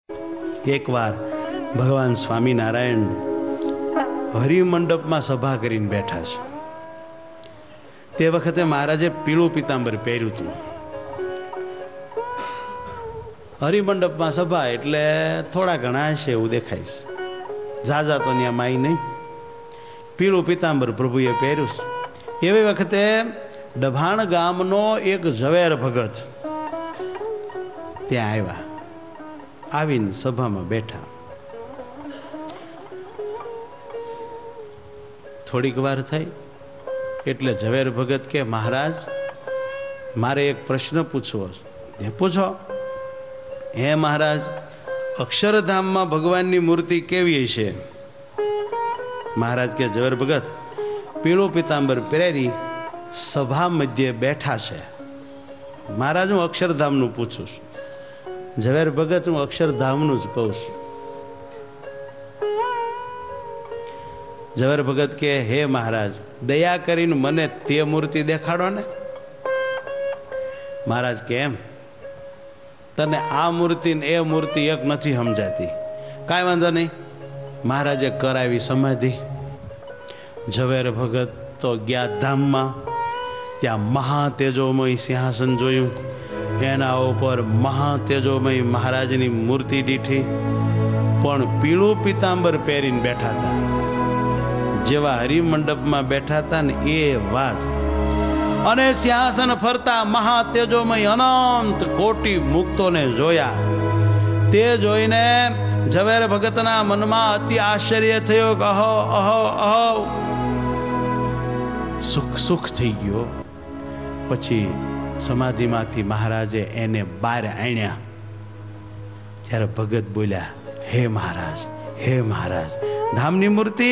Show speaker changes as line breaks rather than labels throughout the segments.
એકવાર ભગવાન સ્વામિનારાયણ હરિમંડપમાં સભા કરીને બેઠા છે. તે વખતે મહારાજે પીળું પિતાંબર પહેર્યું હતું. હરિમંડપમાં સભા એટલે થોડા ઘણા હશે એવું દેખાઈશ, ઝાઝા તો ત્યાં માઈ નહીં. પીળું પિતાંબર પ્રભુએ પહેર્યું. એવી વખતે ડભાણ ગામનો એક ઝવેર ભગત ત્યાં આવ્યા, આવીને સભામાં બેઠા. થોડીક વાર થઈ એટલે ઝવેર ભગત કે મહારાજ મારે એક પ્રશ્ન પૂછવો છે. પૂછો. હે મહારાજ, અક્ષરધામમાં ભગવાનની મૂર્તિ કેવી છે? મહારાજ કે ઝવેર ભગત પીળું પિતાંબર પહેરી સભા મધ્યે બેઠા છે. મહારાજ હું અક્ષરધામનું પૂછું છું. ઝવેર ભગત હું અક્ષરધામનું જ કહું છું. ઝવેર ભગત કે હે મહારાજ દયા કરીને મને તે મૂર્તિ દેખાડો ને. મહારાજ કે એમ, તને આ મૂર્તિ ને એ મૂર્તિ એક નથી સમજાતી. કાંઈ વાંધો નહીં. મહારાજે કરાવી સમાધિ. ઝવેર ભગત તો ગયા ધામમાં. ત્યાં મહાતેજોમય સિંહાસન જોયું. એના ઉપર મહાતેજોમય મહારાજની મૂર્તિ દીઠી, પણ પીળું પિતાંબર પહેરીને બેઠા હતા. જેવા હરિમંડપમાં બેઠા હતા ને એ વાત. અને સિંહાસન ફરતા મહાતેજોમય અનંત કોટી મુક્તોને જોયા. તે જોઈને ઝવેર ભગતના મનમાં અતિ આશ્ચર્ય થયો કે અહો અહો અહો, સુખ સુખ થઈ ગયો. પછી સમાધિમાંથી મહારાજે એને બહાર આણ્યા. ત્યારે ભગત બોલ્યા, હે મહારાજ, હે મહારાજ, ધામની મૂર્તિ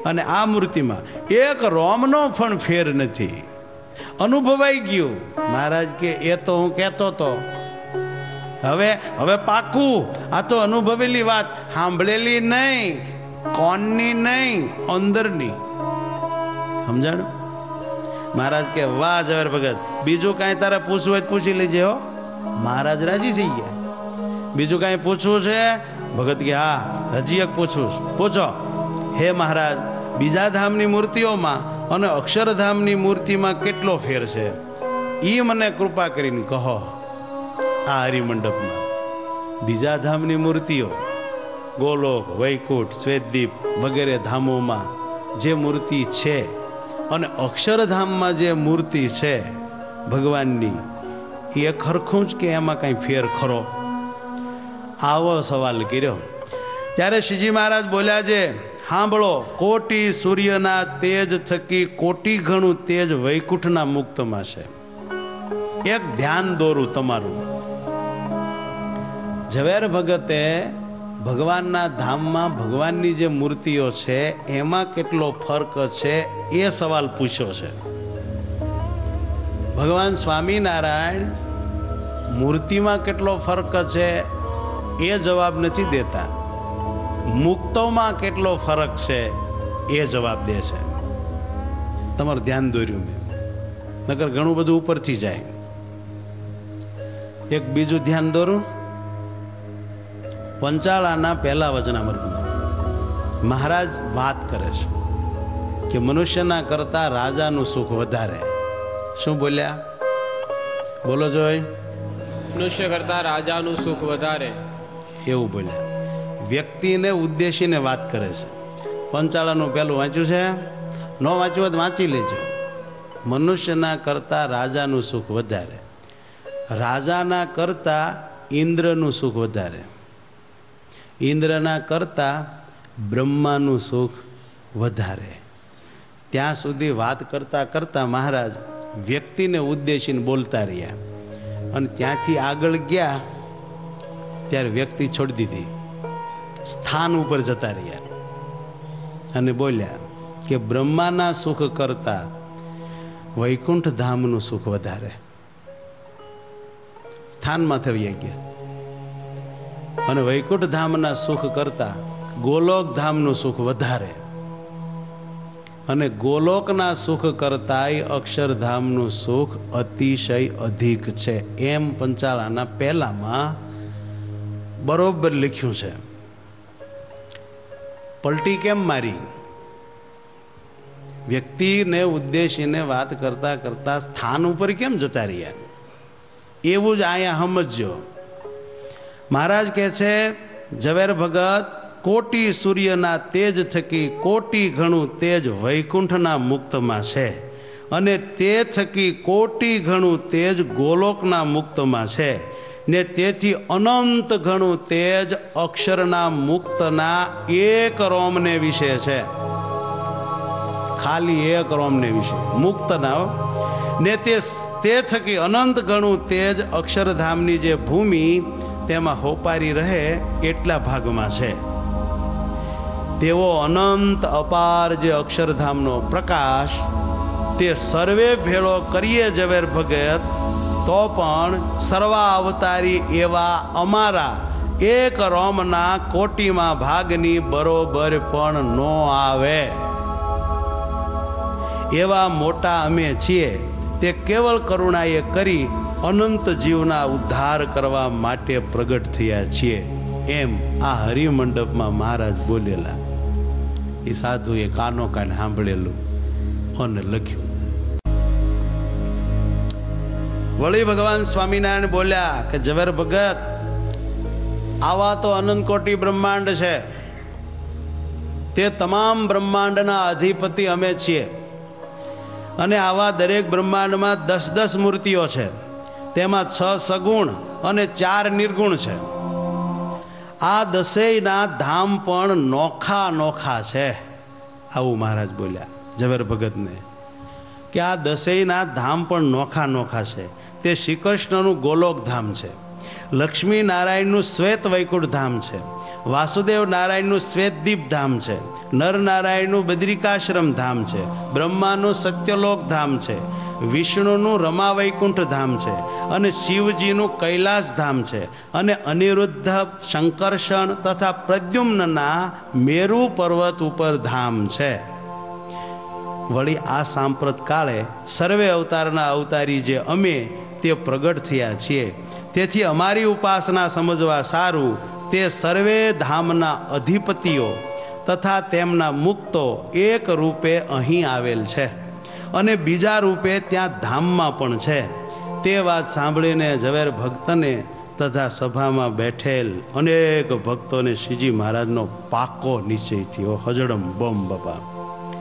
અને આ મૂર્તિમાં એક રોમનો પણ ફેર નથી. અનુભવાઈ ગયું. મહારાજ કે એ તો હું કહેતો તો. હવે પાકું. આ તો અનુભવેલી વાત, સાંભળેલી નહીં, કોણની નહીં, અંદરની. સમજાણું? મહારાજ કે વાહ ઝવેર ભગત, બીજું કાંઈ તારે પૂછવું હોય પૂછી લેજે હો. મહારાજ રાજી થઈ ગયા. બીજું કાંઈ પૂછવું છે? ભગત કે હા, હજી એક પૂછવું. પૂછો. હે મહારાજ, બીજા ધામની મૂર્તિઓમાં અને અક્ષરધામની મૂર્તિમાં કેટલો ફેર છે એ મને કૃપા કરીને કહો. આ હરિમંડપમાં બીજા ધામની મૂર્તિઓ, ગોલોક, વૈકુંઠ, શ્વેતદીપ વગેરે ધામોમાં જે મૂર્તિ છે અને અક્ષરધામમાં જે મૂર્તિ છે ભગવાનની, એ ખરખું જ કે એમાં કાંઈ ફેર ખરો? આવો સવાલ કર્યો. ત્યારે શ્રીજી મહારાજ બોલ્યા છે, સાંભળો, કોટી સૂર્યના તેજ થકી કોટી ગણું તેજ વૈકુંઠના મુક્તમાં છે. એક ધ્યાન દોરું તમારું. ઝવેર ભગતે ભગવાનના ધામમાં ભગવાનની જે મૂર્તિઓ છે એમાં કેટલો ફરક છે એ સવાલ પૂછ્યો છે. ભગવાન સ્વામિનારાયણ મૂર્તિમાં કેટલો ફરક છે એ જવાબ નથી દેતા. મુક્તોમાં કેટલો ફરક છે એ જવાબ દે છે. તમારું ધ્યાન દોર્યું મેં, નકર ઘણું બધું ઉપરથી જાય. એક બીજું ધ્યાન દોરું. પંચાળાના પહેલા વચનામૃતમાં મહારાજ વાત કરે છે કે મનુષ્યના કરતા રાજાનું સુખ વધારે. શું બોલ્યા? બોલો જોઈ.
મનુષ્ય કરતા રાજાનું સુખ વધારે,
એવું બોલ્યા. વ્યક્તિને ઉદ્દેશીને વાત કરે છે. પંચાળાનું પહેલું વાંચ્યું છે? ન વાંચ્યું હોય તો વાંચી લેજો. મનુષ્યના કરતા રાજાનું સુખ વધારે, રાજાના કરતા ઇન્દ્રનું સુખ વધારે, ઇન્દ્રના કરતા બ્રહ્માનું સુખ વધારે. ત્યાં સુધી વાત કરતા કરતા મહારાજ વ્યક્તિને ઉદ્દેશીને બોલતા રહ્યા. અને ત્યાંથી આગળ ગયા ત્યારે વ્યક્તિ છોડી દીધી, સ્થાન ઉપર જતા રહ્યા અને બોલ્યા કે બ્રહ્માના સુખ કરતા વૈકુંઠ ધામનું સુખ વધારે. સ્થાનમાં થઈ ગયા. અને વૈકુંઠ ધામના સુખ કરતા ગોલોક ધામનું સુખ વધારે, અને ગોલોકના સુખ કરતાય અક્ષરધામનું સુખ અતિશય અધિક છે. એમ પંચાળાના પહેલામાં બરોબર લખ્યું છે. પલટી કેમ મારી? વ્યક્તિને ઉદ્દેશીને વાત કરતા કરતા સ્થાન ઉપર કેમ જતા રહ્યા? એવું જ અહીંયા સમજો. મહારાજ કહે છે ઝવેર ભગત, કોટી સૂર્યના તેજ થકી કોટી ઘણું તેજ વૈકુંઠના મુક્તમાં છે, અને તે થકી કોટી ઘણું તેજ ગોલોકના મુક્તમાં છે, ને તેથી અનંત ઘણું તેજ અક્ષરના મુક્તના એક રોમને વિશે છે. ખાલી એક રોમને વિશે, મુક્તના. ને તે થકી અનંત ઘણું તેજ અક્ષરધામની જે ભૂમિ તેમાં હોપારી રહે એટલા ભાગમાં છે. તેવો અનંત અપાર જે અક્ષરધામનો પ્રકાશ તે સર્વે ભેળો કરીએ ઝવેર ભગત તો પણ સર્વા અવતારી એવા અમારા એક રોમના કોટીમાં ભાગની બરોબર પણ નો આવે. એવા મોટા અમે છીએ તે કેવળ કરુણાએ કરી અનંત જીવના ઉદ્ધાર કરવા માટે પ્રગટ થયા છીએ, એમ આ હરિમંડપમાં મહારાજ બોલેલા. એ સાધુએ કાનો કાન સાંભળેલું અને લખ્યું. વળી ભગવાન સ્વામિનારાયણ બોલ્યા કે ઝવેર ભગત, આવા તો અનંત કોટી બ્રહ્માંડ છે, તે તમામ બ્રહ્માંડના અધિપતિ અમે છીએ, અને આવા દરેક બ્રહ્માંડમાં 10-10 મૂર્તિઓ છે, તેમાં 6 સગુણ અને 4 નિર્ગુણ છે. આ દસેયના ધામ પણ નોખા નોખા છે. આવું મહારાજ બોલ્યા ઝવેર ભગતને કે આ દસેયના ધામ પણ નોખા નોખા છે. તે શ્રી કૃષ્ણનું ગોલોક ધામ છે, લક્ષ્મી નારાયણનું શ્વેત વૈકુંઠ ધામ છે, વાસુદેવ નારાયણનું શ્વેતદીપ ધામ છે, નર નારાયણનું બદ્રિકાશ્રમ ધામ છે, બ્રહ્માનું સત્યલોક ધામ છે, વિષ્ણુનું રમા વૈકુંઠ ધામ છે, અને શિવજીનું કૈલાસ ધામ છે, અને અનિરુદ્ધ, શંકર્ષણ તથા પ્રદ્યુમ્નના મેરુ પર્વત ઉપર ધામ છે. વળી આ સાંપ્રત કાળે સર્વે અવતારના અવતારી જે અમે તે પ્રગટ થયા છીએ, તેથી અમારી ઉપાસના સમજવા સારું તે સર્વે ધામના અધિપતિઓ તથા તેમના મુક્તો એક રૂપે અહીં આવેલ છે, અને બીજા રૂપે ત્યાં ધામમાં પણ છે. તે વાત સાંભળીને ઝવેર ભક્તને તથા સભામાં બેઠેલ અનેક ભક્તોને શ્રીજી મહારાજનો પાકો નિશ્ચય થયો. હજડમ બમ બાપા.